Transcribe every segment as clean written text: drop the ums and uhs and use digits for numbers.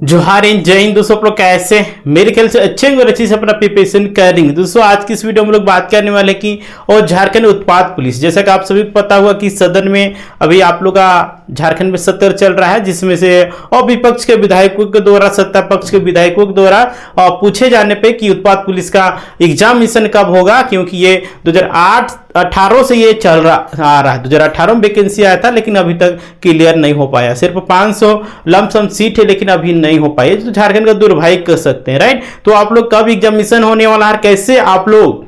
जोहार इन जय हिंद दोस्तों, आप लोग कैसे मेरे ख्याल से अच्छे और अच्छी से अपना प्रिपरेशन करेंगे। दोस्तों आज की इस वीडियो में लोग बात करने वाले की और झारखंड उत्पाद पुलिस, जैसा कि आप सभी को पता हुआ कि सदन में अभी आप लोग का झारखंड में सत्र चल रहा है, जिसमें से और विपक्ष के विधायकों के द्वारा सत्ता पक्ष के विधायकों के द्वारा पूछे जाने पे कि उत्पाद पुलिस का एग्जामिनेशन कब होगा, क्योंकि ये 2018 से ये चल रहा आ रहा है। 2018 में वैकेंसी आया था लेकिन अभी तक क्लियर नहीं हो पाया। सिर्फ 500 लमसम सीट है लेकिन अभी नहीं हो पाई, तो झारखंड का दुर्भाग्य कह सकते हैं, राइट। तो आप लोग कब एग्जामिनेशन होने वाला है, कैसे आप लोग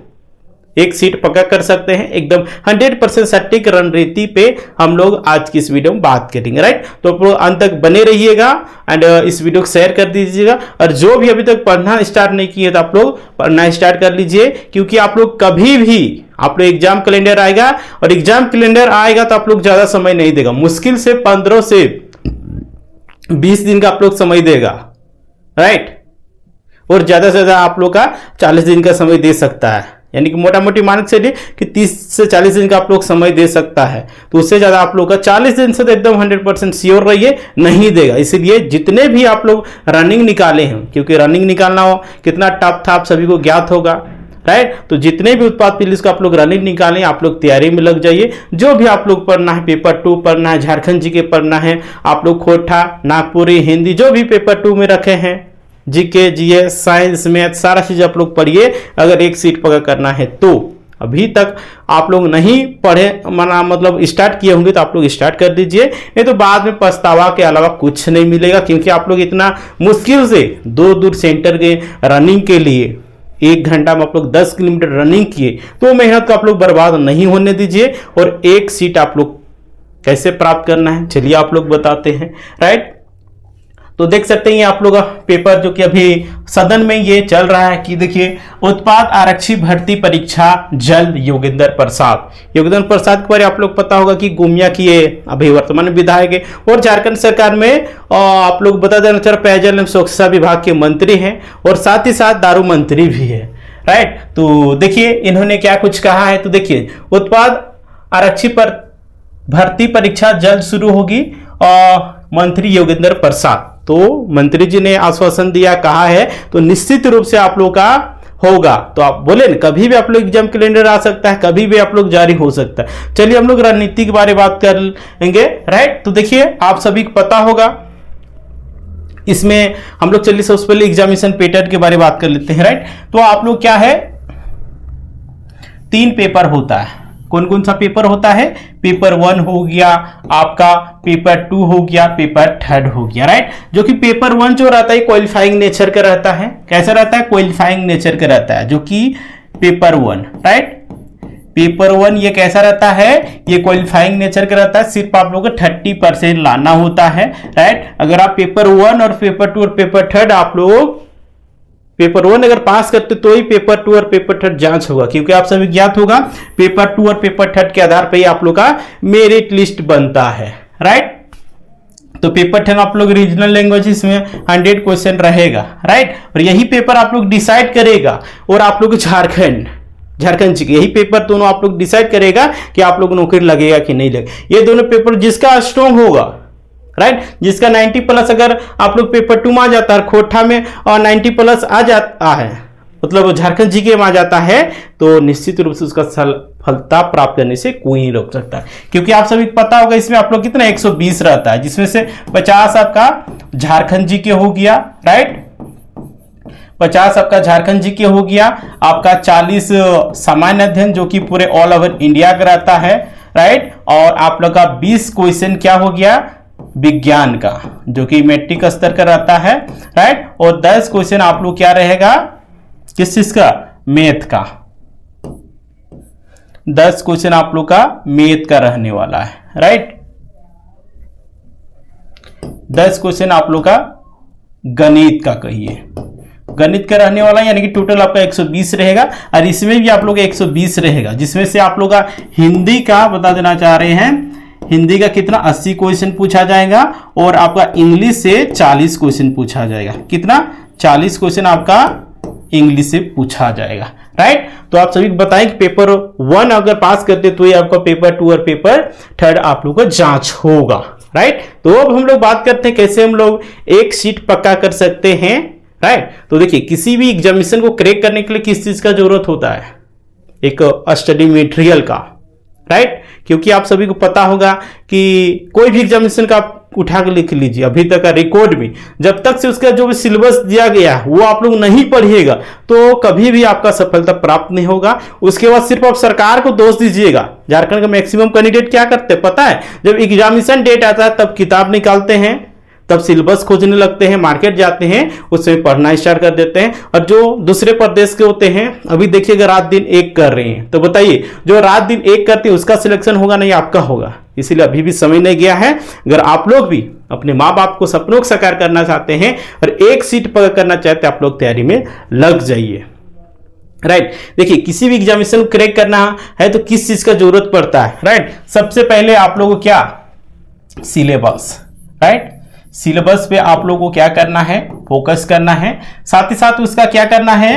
एक सीट पक्का कर सकते हैं, एकदम 100% सटीक रणनीति पे हम लोग आज की इस वीडियो में बात करेंगे, राइट। तो आप लोग अंत तक बने रहिएगा एंड इस वीडियो को शेयर कर दीजिएगा। और जो भी अभी तक पढ़ना स्टार्ट नहीं किए तो आप लोग पढ़ना स्टार्ट कर लीजिए, क्योंकि आप लोग कभी भी आप लोग एग्जाम कैलेंडर आएगा और एग्जाम कैलेंडर आएगा तो आप लोग ज्यादा समय नहीं देगा, मुश्किल से 15 से 20 दिन का आप लोग समय देगा, राइट। और ज्यादा से ज्यादा आप लोग का 40 दिन का समय दे सकता है, यानी कि मोटा मोटी मान के चलिए कि 30 से 40 दिन का आप लोग समय दे सकता है। तो उससे ज्यादा आप लोग का 40 दिन से तो एकदम 100% श्योर रहिए नहीं देगा। इसीलिए जितने भी आप लोग रनिंग निकाले हैं, क्योंकि रनिंग निकालना हो कितना टफ था आप सभी को ज्ञात होगा, राइट। तो जितने भी उत्पाद पुलिस का आप लोग रनिंग निकालें, आप लोग तैयारी में लग जाइए। जो भी आप लोग पढ़ना है, पेपर 2 पढ़ना है, झारखंड जी के पढ़ना है, आप लोग खोटा, नागपुरी, हिंदी, जो भी पेपर 2 में रखे हैं, जीके, जीएस, साइंस, मैथ, सारा चीज आप लोग पढ़िए। अगर एक सीट पक्का करना है तो अभी तक आप लोग नहीं पढ़े मतलब स्टार्ट किए होंगे तो आप लोग स्टार्ट कर दीजिए, नहीं तो बाद में पछतावा के अलावा कुछ नहीं मिलेगा। क्योंकि आप लोग इतना मुश्किल से दूर सेंटर के रनिंग के लिए 1 घंटा में आप लोग 10 किलोमीटर रनिंग किए, तो मेहनत को आप लोग बर्बाद नहीं होने दीजिए। और एक सीट आप लोग कैसे प्राप्त करना है चलिए आप लोग बताते हैं, राइट। तो देख सकते हैं आप लोग पेपर जो कि अभी सदन में ये चल रहा है कि देखिए, उत्पाद आरक्षी भर्ती परीक्षा जल्द, योगेंद्र प्रसाद के बारे आप लोग पता होगा कि गोमिया की ये अभी वर्तमान विधायक है और झारखंड सरकार में आप लोग बता देना चाह पेयजल एवं स्वच्छता विभाग के मंत्री हैं और साथ ही साथ दारू मंत्री भी है, राइट। तो देखिए इन्होंने क्या कुछ कहा है, तो देखिए उत्पाद आरक्षी पर भर्ती परीक्षा जल्द शुरू होगी और मंत्री योगेंद्र प्रसाद, तो मंत्री जी ने आश्वासन दिया, कहा है, तो निश्चित रूप से आप लोग का होगा। तो आप बोले ना, कभी भी आप लोग एग्जाम कैलेंडर आ सकता है, कभी भी आप लोग जारी हो सकता है। चलिए हम लोग रणनीति के बारे में बात कर लेंगे, राइट। तो देखिए आप सभी को पता होगा, इसमें हम लोग चलिए सबसे पहले एग्जामिनेशन पैटर्न के बारे में बात कर लेते हैं, राइट। तो आप लोग क्या है, 3 पेपर होता है। कौन कौन सा पेपर होता है, पेपर 1 हो गया आपका, पेपर 2 हो गया, पेपर 3 हो गया, राइट। जो कि पेपर 1 जो रहता है क्वालिफाइंग नेचर का रहता है। कैसा रहता है, क्वालिफाइंग नेचर का रहता है, जो कि पेपर 1, राइट। पेपर 1 ये कैसा रहता है, ये क्वालिफाइंग नेचर का रहता है। सिर्फ आप लोगों को 30% लाना होता है, राइट। अगर आप पेपर 1 और पेपर 2 और पेपर 3 आप लोग पेपर 1 अगर पास करते तो ही पेपर 2 और पेपर 3 जांच होगा, क्योंकि आप सभी ज्ञात होगा पेपर 2 और पेपर 3 के आधार पर ही आप लोग का मेरिट लिस्ट बनता है, राइट। तो पेपर 10 आप लोग रीजनल लैंग्वेजेस में 100 क्वेश्चन रहेगा, राइट। और यही पेपर आप लोग डिसाइड करेगा, और आप लोग झारखंड जी के यही पेपर दोनों आप लोग डिसाइड करेगा कि आप लोग नौकरी लगेगा कि नहीं लगेगा। ये दोनों पेपर जिसका स्ट्रॉन्ग होगा, राइट, जिसका 90+ अगर आप लोग पेपर 2 में आ जाता है, खोटा में और 90+ आ जाता है, मतलब झारखंड जी के में आ जाता है, तो निश्चित रूप से उसका सफलता प्राप्त करने से कोई नहीं रोक सकता। क्योंकि आप सभी को पता होगा इसमें आप लोग कितना 120 रहता है, जिसमें से 50 आपका झारखंड जी के हो गया, राइट। 50 आपका झारखंड जी के हो गया, आपका 40 सामान्य अध्ययन जो कि पूरे ऑल ओवर इंडिया का रहता है, राइट। और आप लोग का 20 क्वेश्चन क्या हो गया, विज्ञान का, जो कि मैट्रिक स्तर का रहता है, राइट। और 10 क्वेश्चन आप लोग क्या रहेगा, किस चीज का, मैथ का। 10 क्वेश्चन आप लोग का मैथ का रहने वाला है, राइट। 10 क्वेश्चन आप लोग का गणित का, कहिए गणित का रहने वाला है, यानी कि टोटल आपका 120 रहेगा। और इसमें भी आप लोग 120 रहेगा, जिसमें से आप लोग का हिंदी का बता देना चाह रहे हैं, हिंदी का कितना 80 क्वेश्चन पूछा जाएगा, और आपका इंग्लिश से 40 क्वेश्चन पूछा जाएगा। कितना, 40 क्वेश्चन आपका इंग्लिश से पूछा जाएगा, राइट। तो आप सभी को बताएं कि पेपर 1 अगर पास करते तो ये आपका पेपर 2 और पेपर 3 आप लोग का जांच होगा। राइट। तो अब हम लोग बात करते हैं कैसे हम लोग एक सीट पक्का कर सकते हैं, राइट। तो देखिए किसी भी एग्जामिनेशन को क्रैक करने के लिए किस चीज का जरूरत होता है, एक स्टडी मटेरियल का, राइट। क्योंकि आप सभी को पता होगा कि कोई भी एग्जामिनेशन का आप उठा के लिख लीजिए, अभी तक का रिकॉर्ड में जब तक से उसका जो भी सिलेबस दिया गया है वो आप लोग नहीं पढ़िएगा तो कभी भी आपका सफलता प्राप्त नहीं होगा। उसके बाद सिर्फ आप सरकार को दोष दीजिएगा। झारखंड का मैक्सिमम कैंडिडेट क्या करते हैं पता है, जब एग्जामिनेशन डेट आता है तब किताब निकालते हैं, तब सिलेबस खोजने लगते हैं, मार्केट जाते हैं, उसमें पढ़ना स्टार्ट कर देते हैं। और जो दूसरे प्रदेश के होते हैं, अभी देखिएगा रात दिन एक कर रहे हैं, तो बताइए जो रात दिन एक करते हैं उसका सिलेक्शन होगा नहीं आपका होगा। इसीलिए अभी भी समय नहीं गया है। अगर आप लोग भी अपने माँ बाप को सपनों को साकार करना चाहते हैं और एक सीट पकड़ करना चाहते हैं, आप लोग तैयारी में लग जाइए, राइट। देखिए किसी भी एग्जामिनेशन को क्रैक करना है तो किस चीज का जरूरत पड़ता है, राइट। सबसे पहले आप लोगों को क्या, सिलेबस, राइट। सिलेबस पे आप लोगों को क्या करना है, फोकस करना है। साथ ही साथ उसका क्या करना है,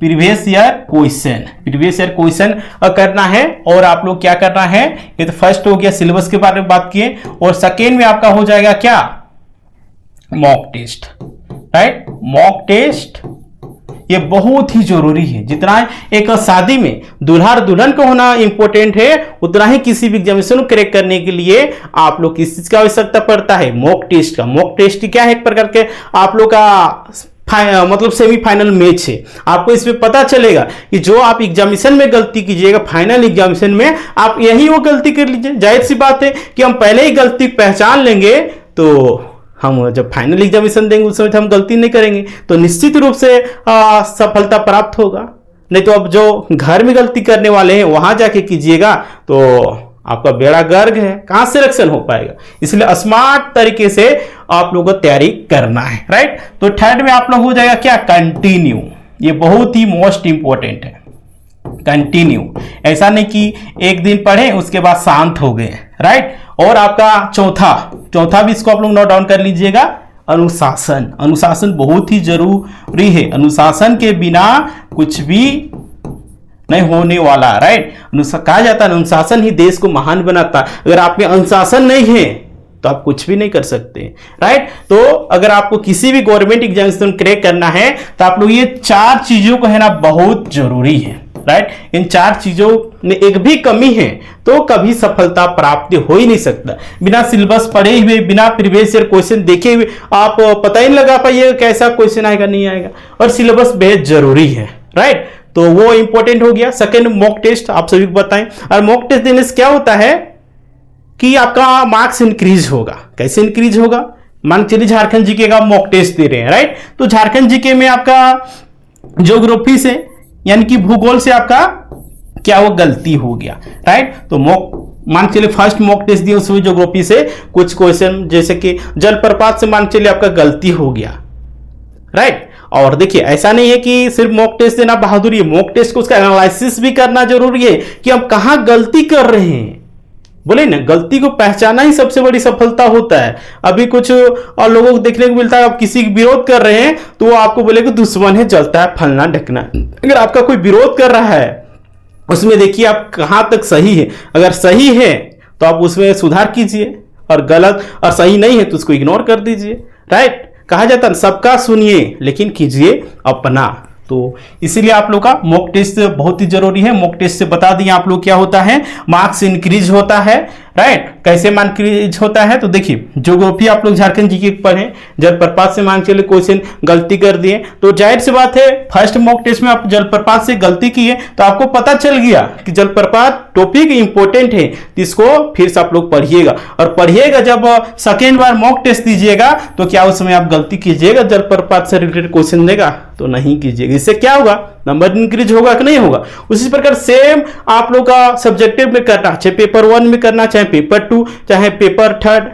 प्रीवियस ईयर क्वेश्चन करना है। और आप लोग क्या करना है, ये तो फर्स्ट हो गया, सिलेबस के बारे में बात किए। और सेकेंड में आपका हो जाएगा क्या, mock test, right. Mock test ये बहुत ही जरूरी है। जितना एक शादी में दूल्हा और दुल्हन को होना इंपॉर्टेंट है, उतना ही किसी भी एग्जामिनेशन को क्रैक करने के लिए आप लोग किस चीज का आवश्यकता पड़ता है, मॉक टेस्ट का। मॉक टेस्ट क्या है, एक प्रकार के आप लोग का मतलब सेमीफाइनल मैच है। आपको इसमें पता चलेगा कि जो आप एग्जामिनेशन में गलती कीजिएगा, फाइनल एग्जामिनेशन में आप यही वो गलती कर लीजिए। जाहिर सी बात है कि हम पहले ही गलती पहचान लेंगे तो हम जब फाइनल एग्जामिनेशन देंगे उस समय हम गलती नहीं करेंगे, तो निश्चित रूप से सफलता प्राप्त होगा। नहीं तो अब जो घर में गलती करने वाले हैं वहां जाके कीजिएगा तो आपका बेड़ा गर्क है, कहां सिलेक्शन हो पाएगा। इसलिए स्मार्ट तरीके से आप लोगों को तैयारी करना है, राइट। तो थर्ड में आप लोग हो जाएगा क्या, कंटिन्यू। ये बहुत ही मोस्ट इंपॉर्टेंट है, कंटिन्यू। ऐसा नहीं कि एक दिन पढ़े उसके बाद शांत हो गए, राइट। और आपका चौथा भी इसको आप लोग नोट डाउन कर लीजिएगा, अनुशासन बहुत ही जरूरी है। अनुशासन के बिना कुछ भी नहीं होने वाला, राइट। कहा जाता है अनुशासन ही देश को महान बनाता है। अगर आप में अनुशासन नहीं है तो आप कुछ भी नहीं कर सकते, राइट। तो अगर आपको किसी भी गवर्नमेंट एग्जामिनेशन क्रैक करना है तो आप लोग ये 4 चीजों को है ना बहुत जरूरी है, राइट। इन 4 चीजों में एक भी कमी है तो कभी सफलता प्राप्त हो ही नहीं सकता। बिना सिलेबस पढ़े हुए, बिना प्रीवियस ईयर क्वेश्चन देखे हुए आप पता ही नहीं लगा पाइए कैसा क्वेश्चन आएगा नहीं आएगा। और सिलेबस बेहद जरूरी है, राइट। तो वो इंपॉर्टेंट हो गया। सेकंड, मॉक टेस्ट आप सभी को बताएं। और मॉक टेस्ट देने से क्या होता है कि आपका मार्क्स इंक्रीज होगा। कैसे इंक्रीज होगा, मान चलिए झारखंड जीके का मॉक टेस्ट दे रहे हैं, राइट। तो झारखंड जीके में आपका ज्योग्राफी से यानी कि भूगोल से आपका क्या वो गलती हो गया, राइट। तो मान चलिए फर्स्ट मॉक टेस्ट दिया उसमें ज्योग्राफी से कुछ क्वेश्चन जैसे कि जलप्रपात से मान चलिए आपका गलती हो गया, राइट। और देखिए ऐसा नहीं है कि सिर्फ मॉक टेस्ट देना बहादुरी है, मॉक टेस्ट को उसका एनालिसिस भी करना जरूरी है कि हम कहां गलती कर रहे हैं। बोले ना, गलती को पहचाना ही सबसे बड़ी सफलता होता है। अभी कुछ और लोगों को देखने को मिलता है, आप किसी का विरोध कर रहे हैं तो वो आपको बोलेगा दुश्मन है, जलता है, फलना ढकना। अगर आपका कोई विरोध कर रहा है उसमें देखिए आप कहां तक सही है। अगर सही है तो आप उसमें सुधार कीजिए, और गलत और सही नहीं है तो उसको इग्नोर कर दीजिए, राइट। कहा जाता है सबका सुनिए लेकिन कीजिए अपना। तो इसीलिए आप लोग का मॉक टेस्ट बहुत ही जरूरी है। मॉक टेस्ट से बता दिए आप लोग क्या होता है, मार्क्स इंक्रीज होता है, राइट। कैसे मान इंक्रीज होता है तो देखिए ज्योग्राफी आप लोग झारखंड जीके पढ़े, जलप्रपात से मान चले क्वेश्चन गलती कर दिए तो जाहिर सी बात है फर्स्ट मॉक टेस्ट में आप जलप्रपात से गलती किए तो आपको पता चल गया कि जलप्रपात टॉपिक इंपॉर्टेंट है, इसको फिर से आप लोग पढ़िएगा। और पढ़िएगा जब सेकेंड बार मॉक टेस्ट दीजिएगा तो क्या उस समय आप गलती कीजिएगा, जलप्रपात से रिलेटेड क्वेश्चन देगा तो नहीं कीजिएगा। इससे क्या होगा, नंबर इंक्रीज होगा कि नहीं होगा। उसी प्रकार सेम आप लोग का सब्जेक्टिव में करना, चाहे पेपर 1 में करना, चाहे पेपर 2, चाहे पेपर 3।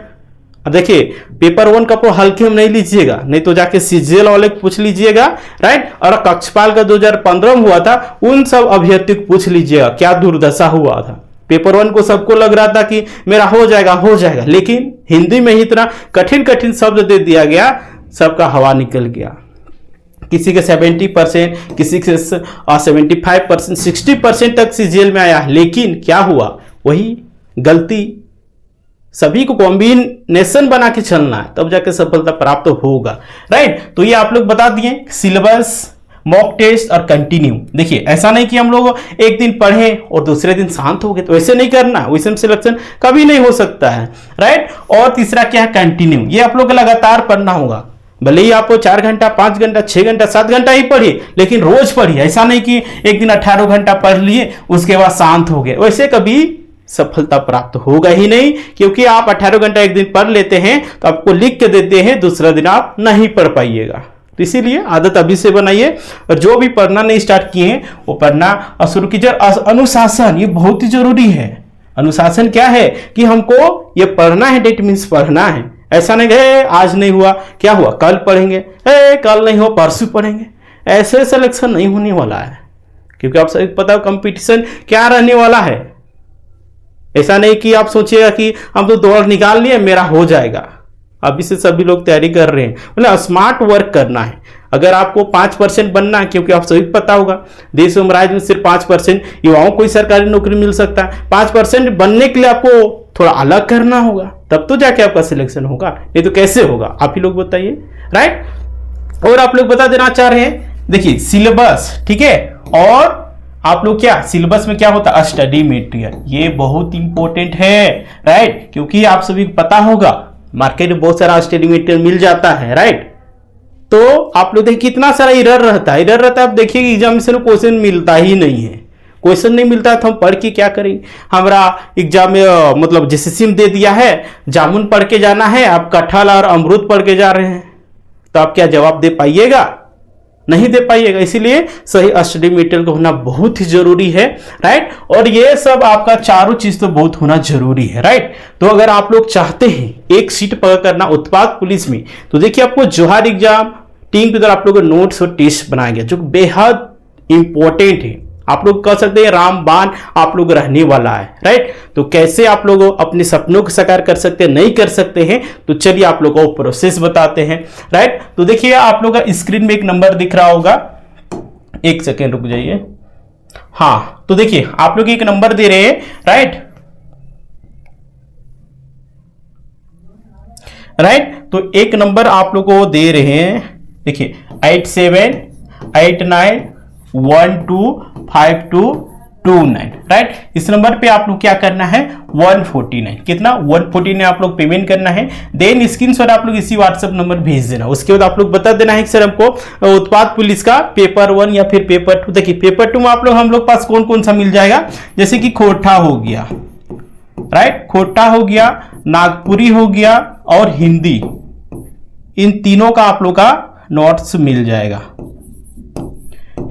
देखिए पेपर 1 का हल्के में नहीं लीजिएगा, नहीं तो जाके सीजीएल वाले पूछ लीजिएगा, राइट। और कक्षपाल का 2015 में हुआ था उन सब अभ्यर्थी को पूछ लीजिएगा क्या दुर्दशा हुआ था। पेपर 1 को सबको लग रहा था कि मेरा हो जाएगा, लेकिन हिंदी में ही इतना कठिन कठिन शब्द दे दिया गया, सबका हवा निकल गया। किसी के 70%, किसी के 75%, 60% तक सीजीएल में आया, लेकिन क्या हुआ, वही गलती सभी को कॉम्बिनेशन बना के चलना है, तब जाके सफलता प्राप्त होगा। राइट, तो ये आप लोग बता दिए सिलेबस, मॉक टेस्ट और कंटिन्यू। देखिए ऐसा नहीं कि हम लोग एक दिन पढ़े और दूसरे दिन शांत हो गए, तो ऐसे नहीं करना, वैसे सिलेक्शन कभी नहीं हो सकता है। राइट, और तीसरा क्या है, कंटिन्यू। ये आप लोग लगातार पढ़ना होगा, भले ही आपको 4 घंटा, 5 घंटा, 6 घंटा, 7 घंटा ही पढ़िए, लेकिन रोज पढ़िए। ऐसा नहीं कि एक दिन 18 घंटा पढ़ लिए उसके बाद शांत हो गए, वैसे कभी सफलता प्राप्त होगा ही नहीं। क्योंकि आप 18 घंटा एक दिन पढ़ लेते हैं तो आपको लिख के देते हैं, दूसरा दिन आप नहीं पढ़ पाइएगा। तो इसीलिए आदत अभी से बनाइए, और जो भी पढ़ना नहीं स्टार्ट किए हैं वो पढ़ना शुरू कीजिए। अनुशासन ये बहुत ही जरूरी है। अनुशासन क्या है कि हमको ये पढ़ना है, डेट मीन्स पढ़ना है। ऐसा नहीं है आज नहीं हुआ, क्या हुआ कल पढ़ेंगे, कल नहीं हुआ परसों पढ़ेंगे, ऐसे सिलेक्शन नहीं होने वाला है। क्योंकि आप सभी पता है कंपटीशन क्या रहने वाला है। ऐसा नहीं कि आप सोचिएगा कि हम तो दौड़ निकाल लिए मेरा हो जाएगा। अभी से सभी लोग तैयारी कर रहे हैं, मतलब स्मार्ट वर्क करना है। अगर आपको 5% बनना है, क्योंकि आप सभी पता होगा देश एवं राज्य में सिर्फ 5% युवाओं को ही सरकारी नौकरी मिल सकता है। 5% बनने के लिए आपको थोड़ा अलग करना होगा, तब तो जाके आपका सिलेक्शन होगा, नहीं तो कैसे होगा आप ही लोग बताइए। राइट, और आप लोग बता देना चाह रहे हैं, देखिए सिलेबस, ठीक है, और आप लोग क्या सिलेबस में क्या होता है, स्टडी मटेरियल, ये बहुत इंपॉर्टेंट है। राइट, क्योंकि आप सभी को पता होगा मार्केट में बहुत सारा स्टडी मटेरियल मिल जाता है। राइट, तो आप लोग देखिए कितना सारा एरर रहता है, आप देखिए एग्जामिनेशन में क्वेश्चन मिलता ही नहीं है। क्वेश्चन नहीं मिलता है तो हम पढ़ के क्या करेंगे। हमारा एग्जाम में मतलब जेसीसी में दे दिया है जामुन पढ़ के जाना है, आप कटहल और अमरूद पढ़ के जा रहे हैं, तो आप क्या जवाब दे पाइएगा, नहीं दे पाइएगा। इसीलिए सही स्टडी मटेरियल को होना बहुत ही जरूरी है। राइट, और ये सब आपका चारों चीज तो बहुत होना जरूरी है। राइट, तो अगर आप लोग चाहते हैं एक सीट पकड़ करना उत्पाद पुलिस में, तो देखिए आपको जोहार एग्जाम टीम के द्वारा आप लोगों को नोट्स और टेस्ट बनाया गया जो बेहद इंपॉर्टेंट है। आप लोग कह सकते हैं रामबाण आप लोग रहने वाला है। राइट, तो कैसे आप लोग अपने सपनों को साकार कर सकते हैं, नहीं कर सकते हैं, तो चलिए आप लोगों को प्रोसेस बताते हैं। राइट, तो देखिए आप लोग का स्क्रीन में एक नंबर दिख रहा होगा, एक सेकेंड रुक जाइए। हाँ, तो देखिए आप लोग एक नंबर दे रहे हैं। राइट, तो एक नंबर आप लोग को दे रहे हैं, देखिए 8789125229। राइट, इस नंबर पे आप लोग क्या करना है 149, कितना 149 आप लोग पेमेंट करना है। देन स्क्रीनशॉट आप लोग इसी व्हाट्सएप नंबर भेज देना। उसके बाद आप लोग बता देना है कि सर हमको उत्पाद पुलिस का पेपर 1 या फिर पेपर 2। देखिए पेपर 2 में आप लोग हम लोग पास कौन कौन सा मिल जाएगा, जैसे कि खोटा हो गया, राइट, खोटा हो गया, नागपुरी हो गया और हिंदी, इन तीनों का आप लोग का नोट्स मिल जाएगा।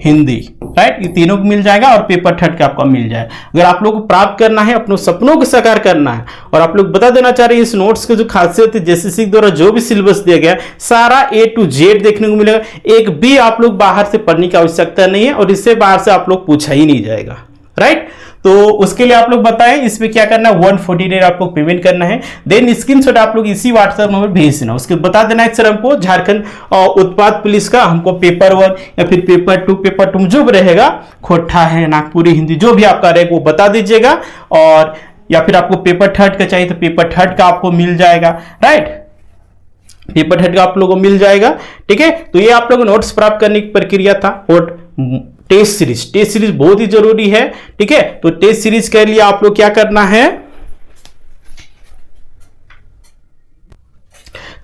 हिंदी, राइट, ये तीनों को मिल जाएगा और पेपर 3 का आपका मिल जाएगा। अगर आप लोग को प्राप्त करना है, अपने सपनों को साकार करना है, और आप लोग बता देना चाह रहे हैं इस नोट्स की जो खासियत है, जेसीसी के द्वारा जो भी सिलेबस दिया गया सारा A to Z देखने को मिलेगा। एक भी आप लोग बाहर से पढ़ने की आवश्यकता नहीं है, और इससे बाहर से आप लोग पूछा ही नहीं जाएगा। राइट, तो उसके लिए आप लोग बताएं इसमें क्या करना है, 149 आप लोग पेमेंट करना है। देन स्क्रीनशॉट आप लोग इसी व्हाट्सएप नंबर भेज देना। उसके बता देना है सर हमको झारखंड उत्पाद पुलिस का हमको पेपर 1 या फिर पेपर 2 जो भी रहेगा, खोटा है, नागपुरी, हिंदी, जो भी आपका रहेगा वो बता दीजिएगा। और या फिर आपको पेपर 3 का चाहिए तो पेपर 3 का आपको मिल जाएगा। राइट, पेपर 3 का आप लोगों को मिल जाएगा। ठीक है, तो ये आप लोग नोट्स प्राप्त करने की प्रक्रिया था। और टेस्ट सीरीज बहुत ही जरूरी है। ठीक है, तो टेस्ट सीरीज के लिए आप लोग क्या करना है,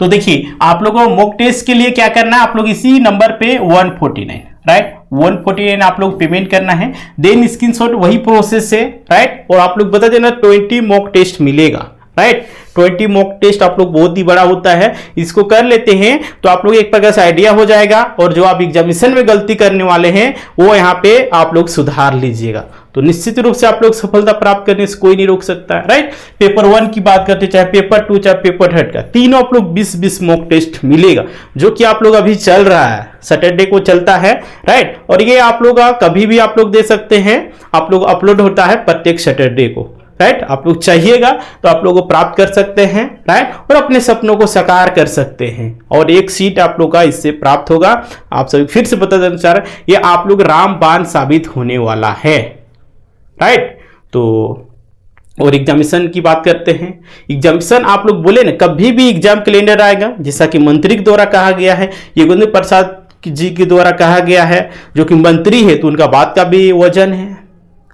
तो देखिए आप लोगों को मॉक टेस्ट के लिए क्या करना है, आप लोग इसी नंबर पे 149, राइट, 149 आप लोग पेमेंट करना है। देन स्क्रीनशॉट वही प्रोसेस है। राइट, और आप लोग बता देना 20 मॉक टेस्ट मिलेगा। राइट, 20 मॉक टेस्ट आप लोग बहुत ही बड़ा होता है, इसको कर लेते हैं तो आप लोग एक प्रकार से आइडिया हो जाएगा, और जो आप एग्जामिनेशन में गलती करने वाले हैं वो यहाँ पे आप लोग सुधार लीजिएगा। तो निश्चित रूप से आप लोग सफलता प्राप्त करने से कोई नहीं रोक सकता है। राइट, पेपर 1 की बात करते चाहे पेपर 2 चाहे पेपर 3 का, तीनों आप लोग 20-20 मॉक टेस्ट मिलेगा, जो कि आप लोग अभी चल रहा है, सैटरडे को चलता है। राइट, और ये आप लोग कभी भी आप लोग दे सकते हैं, आप लोग अपलोड होता है प्रत्येक सैटरडे को। राइट, आप लोग चाहिएगा तो आप लोग को प्राप्त कर सकते हैं। राइट, और अपने सपनों को साकार कर सकते हैं, और एक सीट आप लोग का इससे प्राप्त होगा। आप सभी फिर से बता देना चाह रहे हैं, ये आप लोग रामबाण साबित होने वाला है। राइट, तो और एग्जामिनेशन की बात करते हैं। एग्जामिनेशन आप लोग बोले ना, कभी भी एग्जाम कैलेंडर आएगा, जैसा कि मंत्री के द्वारा कहा गया है, योगेंद्र प्रसाद जी के द्वारा कहा गया है, जो कि मंत्री है तो उनका बात का भी वजन है,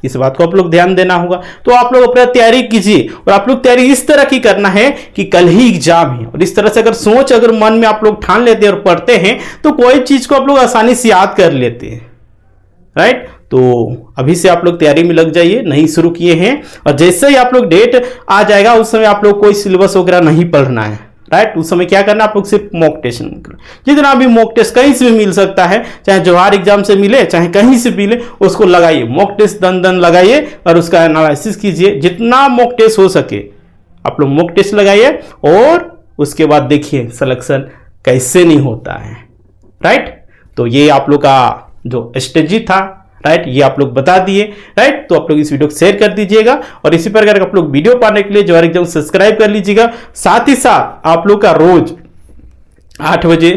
इस बात को आप लोग ध्यान देना होगा। तो आप लोग अपना तैयारी कीजिए, और आप लोग तैयारी इस तरह की करना है कि कल ही एग्जाम है, और इस तरह से अगर मन में आप लोग ठान लेते हैं और पढ़ते हैं तो कोई चीज को आप लोग आसानी से याद कर लेते हैं, राइट। तो अभी से आप लोग तैयारी में लग जाइए, नहीं शुरू किए हैं, और जैसे ही आप लोग डेट आ जाएगा उस समय आप लोग कोई सिलेबस वगैरह नहीं पढ़ना है, राइट। उस समय क्या करना, आप लोग सिर्फ मॉक टेस्ट, जितना भी मॉक टेस्ट कहीं से भी मिल सकता है, चाहे जवाहर एग्जाम से मिले चाहे कहीं से मिले, उसको लगाइए, मॉक टेस्ट दन लगाइए और उसका एनालिसिस कीजिए। जितना मॉक टेस्ट हो सके आप लोग मॉक टेस्ट लगाइए, और उसके बाद देखिए सिलेक्शन कैसे नहीं होता है, राइट। तो ये आप लोग का जो स्ट्रेटजी था, राइट, ये आप लोग बता दिए, राइट। तो आप लोग इस वीडियो को शेयर कर दीजिएगा, और इसी प्रकार आप लोग वीडियो पाने के लिए जवाहर एग्जाम सब्सक्राइब कर लीजिएगा। साथ ही साथ आप लोग का रोज 8 बजे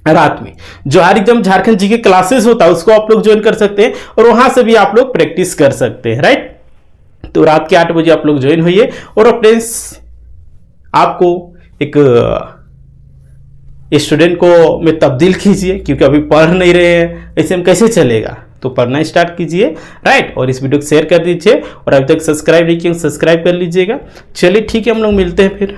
रात में जवाहर एग्जाम झारखंड जी के क्लासेस होता है, उसको आप लोग ज्वाइन कर सकते हैं, और वहां से भी आप लोग प्रैक्टिस कर सकते हैं, राइट। तो रात के 8 बजे आप लोग ज्वाइन होइए, और अपने आपको एक स्टूडेंट को में तब्दील कीजिए, क्योंकि अभी पढ़ नहीं रहे हैं, ऐसे में कैसे चलेगा। तो पढ़ना स्टार्ट कीजिए, राइट। और इस वीडियो को शेयर कर दीजिए, और अभी तक सब्सक्राइब नहीं किया सब्सक्राइब कर लीजिएगा। चलिए ठीक है, हम लोग मिलते हैं फिर।